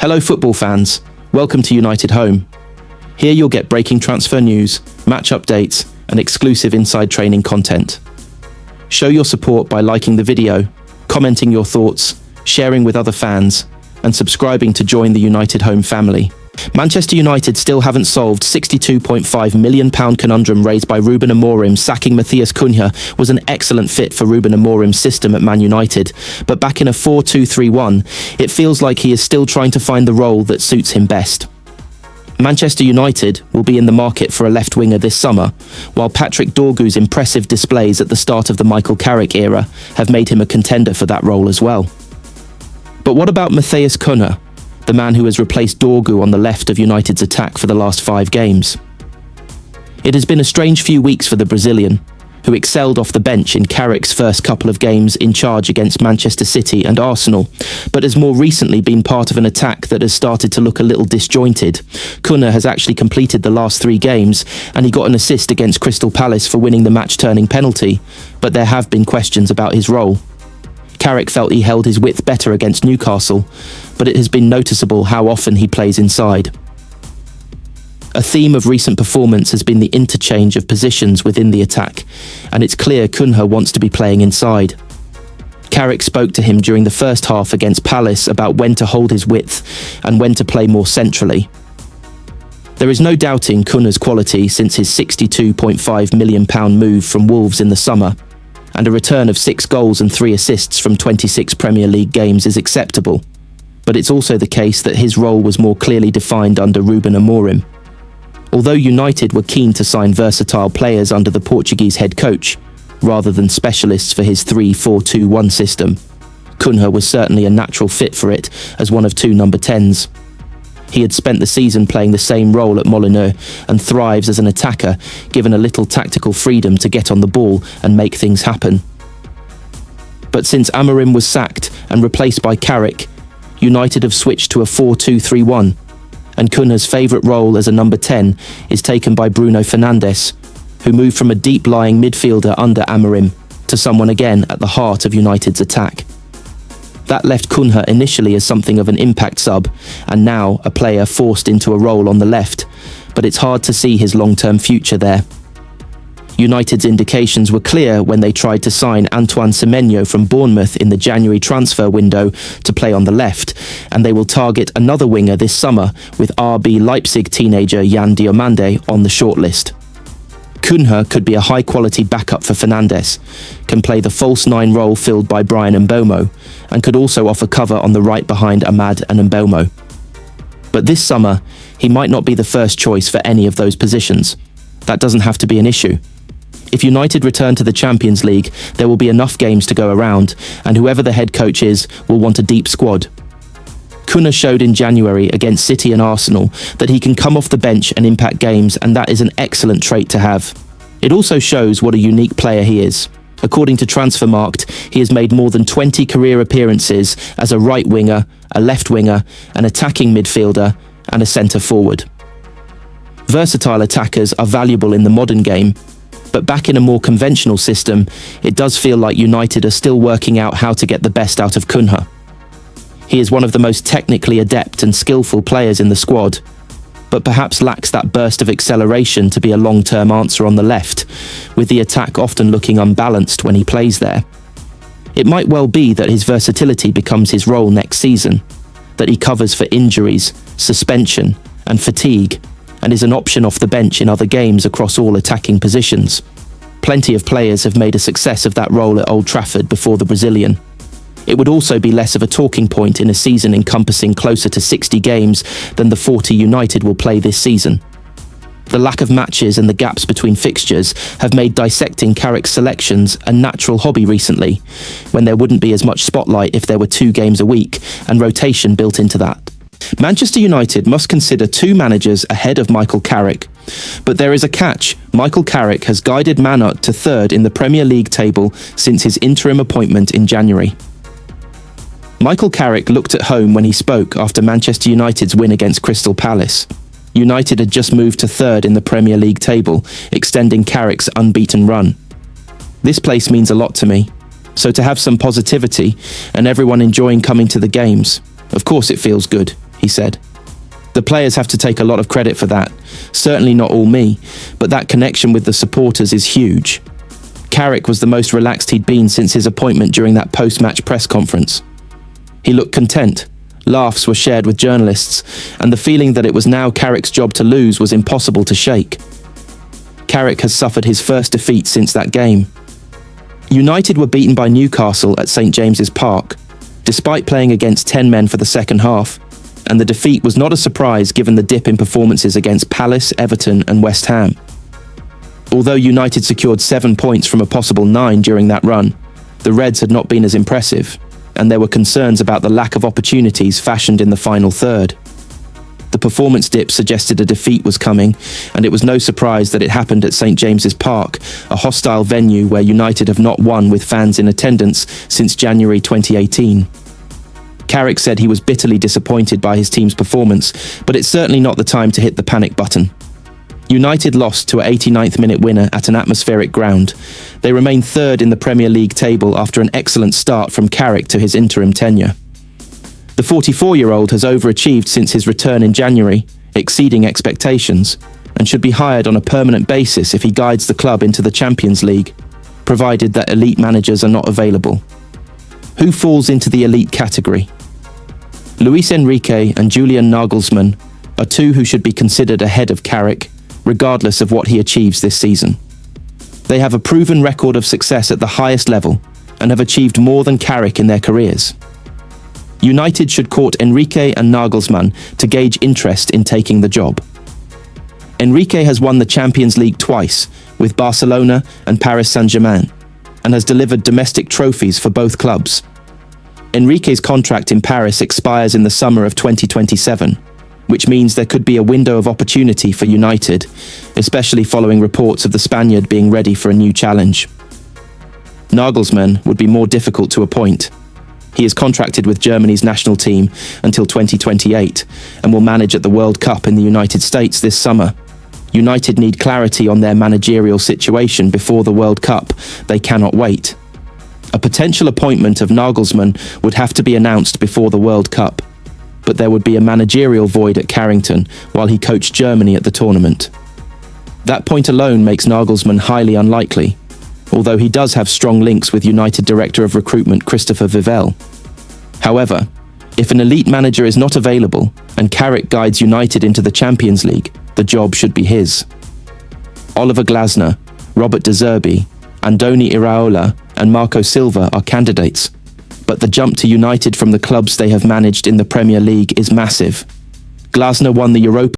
Hello football fans, welcome to United Home. Here you'll get breaking transfer news, match updates and exclusive inside training content. Show your support by liking the video, commenting your thoughts, sharing with other fans and subscribing to join the United Home family. Manchester United still haven't solved £62.5 million conundrum raised by Ruben Amorim. Sacking Matheus Cunha was an excellent fit for Ruben Amorim's system at Man United, but back in a 4-2-3-1, it feels like he is still trying to find the role that suits him best. Manchester United will be in the market for a left winger this summer, while Patrick Dorgu's impressive displays at the start of the Michael Carrick era have made him a contender for that role as well. But what about Matheus Cunha, the man who has replaced Dorgu on the left of United's attack for the last 5 games? It has been a strange few weeks for the Brazilian, who excelled off the bench in Carrick's first couple of games in charge against Manchester City and Arsenal, but has more recently been part of an attack that has started to look a little disjointed. Cunha has actually completed the last 3 games, and he got an assist against Crystal Palace for winning the match-turning penalty, but there have been questions about his role. Carrick felt he held his width better against Newcastle, but it has been noticeable how often he plays inside. A theme of recent performance has been the interchange of positions within the attack, and it's clear Cunha wants to be playing inside. Carrick spoke to him during the first half against Palace about when to hold his width and when to play more centrally. There is no doubting Cunha's quality since his £62.5 million move from Wolves in the summer, and a return of 6 goals and 3 assists from 26 Premier League games is acceptable. But it's also the case that his role was more clearly defined under Ruben Amorim. Although United were keen to sign versatile players under the Portuguese head coach, rather than specialists for his 3-4-2-1 system, Cunha was certainly a natural fit for it as one of 2 number 10s. He had spent the season playing the same role at Molineux and thrives as an attacker, given a little tactical freedom to get on the ball and make things happen. But since Amorim was sacked and replaced by Carrick, United have switched to a 4-2-3-1, and Cunha's favourite role as a number 10 is taken by Bruno Fernandes, who moved from a deep-lying midfielder under Amorim to someone again at the heart of United's attack. That left Cunha initially as something of an impact sub, and now a player forced into a role on the left, but it's hard to see his long-term future there. United's indications were clear when they tried to sign Antoine Semenyo from Bournemouth in the January transfer window to play on the left, and they will target another winger this summer with RB Leipzig teenager Jan Diomande on the shortlist. Cunha could be a high-quality backup for Fernandes, can play the false 9 role filled by Brian Mbeumo, and could also offer cover on the right behind Ahmad and Mbeumo. But this summer, he might not be the first choice for any of those positions. That doesn't have to be an issue. If United return to the Champions League, there will be enough games to go around, and whoever the head coach is will want a deep squad. Cunha showed in January against City and Arsenal that he can come off the bench and impact games, and that is an excellent trait to have. It also shows what a unique player he is. According to Transfermarkt, he has made more than 20 career appearances as a right winger, a left winger, an attacking midfielder, and a centre forward. Versatile attackers are valuable in the modern game, but back in a more conventional system, it does feel like United are still working out how to get the best out of Cunha. He is one of the most technically adept and skillful players in the squad, but perhaps lacks that burst of acceleration to be a long-term answer on the left, with the attack often looking unbalanced when he plays there. It might well be that his versatility becomes his role next season, that he covers for injuries, suspension, and fatigue, and is an option off the bench in other games across all attacking positions. Plenty of players have made a success of that role at Old Trafford before the Brazilian. It would also be less of a talking point in a season encompassing closer to 60 games than the 40 United will play this season. The lack of matches and the gaps between fixtures have made dissecting Carrick's selections a natural hobby recently, when there wouldn't be as much spotlight if there were 2 games a week and rotation built into that. Manchester United must consider 2 managers ahead of Michael Carrick. But there is a catch. Michael Carrick has guided Man Utd to 3rd in the Premier League table since his interim appointment in January. Michael Carrick looked at home when he spoke after Manchester United's win against Crystal Palace. United had just moved to 3rd in the Premier League table, extending Carrick's unbeaten run. This place means a lot to me, so to have some positivity and everyone enjoying coming to the games, of course it feels good, he said. The players have to take a lot of credit for that. Certainly not all me, but that connection with the supporters is huge. Carrick was the most relaxed he'd been since his appointment during that post-match press conference. He looked content. Laughs were shared with journalists, and the feeling that it was now Carrick's job to lose was impossible to shake. Carrick has suffered his first defeat since that game. United were beaten by Newcastle at St James's Park, despite playing against 10 men for the second half, and the defeat was not a surprise given the dip in performances against Palace, Everton and West Ham. Although United secured 7 points from a possible 9 during that run, the Reds had not been as impressive, and there were concerns about the lack of opportunities fashioned in the final third. The performance dip suggested a defeat was coming, and it was no surprise that it happened at St James's Park, a hostile venue where United have not won with fans in attendance since January 2018. Carrick said he was bitterly disappointed by his team's performance, but it's certainly not the time to hit the panic button. United lost to an 89th minute winner at an atmospheric ground. They remain third in the Premier League table after an excellent start from Carrick to his interim tenure. The 44-year-old has overachieved since his return in January, exceeding expectations, and should be hired on a permanent basis if he guides the club into the Champions League, provided that elite managers are not available. Who falls into the elite category? Luis Enrique and Julian Nagelsmann are two who should be considered ahead of Carrick, regardless of what he achieves this season. They have a proven record of success at the highest level and have achieved more than Carrick in their careers. United should court Enrique and Nagelsmann to gauge interest in taking the job. Enrique has won the Champions League twice with Barcelona and Paris Saint-Germain, and has delivered domestic trophies for both clubs. Enrique's contract in Paris expires in the summer of 2027, which means there could be a window of opportunity for United, especially following reports of the Spaniard being ready for a new challenge. Nagelsmann would be more difficult to appoint. He is contracted with Germany's national team until 2028 and will manage at the World Cup in the United States this summer. United need clarity on their managerial situation before the World Cup. They cannot wait. A potential appointment of Nagelsmann would have to be announced before the World Cup, but there would be a managerial void at Carrington while he coached Germany at the tournament. That point alone makes Nagelsmann highly unlikely, although he does have strong links with United Director of Recruitment Christopher Vivell. However, if an elite manager is not available and Carrick guides United into the Champions League, the job should be his. Oliver Glasner, Robert De Zerbi, Andoni Iraola and Marco Silva are candidates, but the jump to United from the clubs they have managed in the Premier League is massive. Glasner won the Europa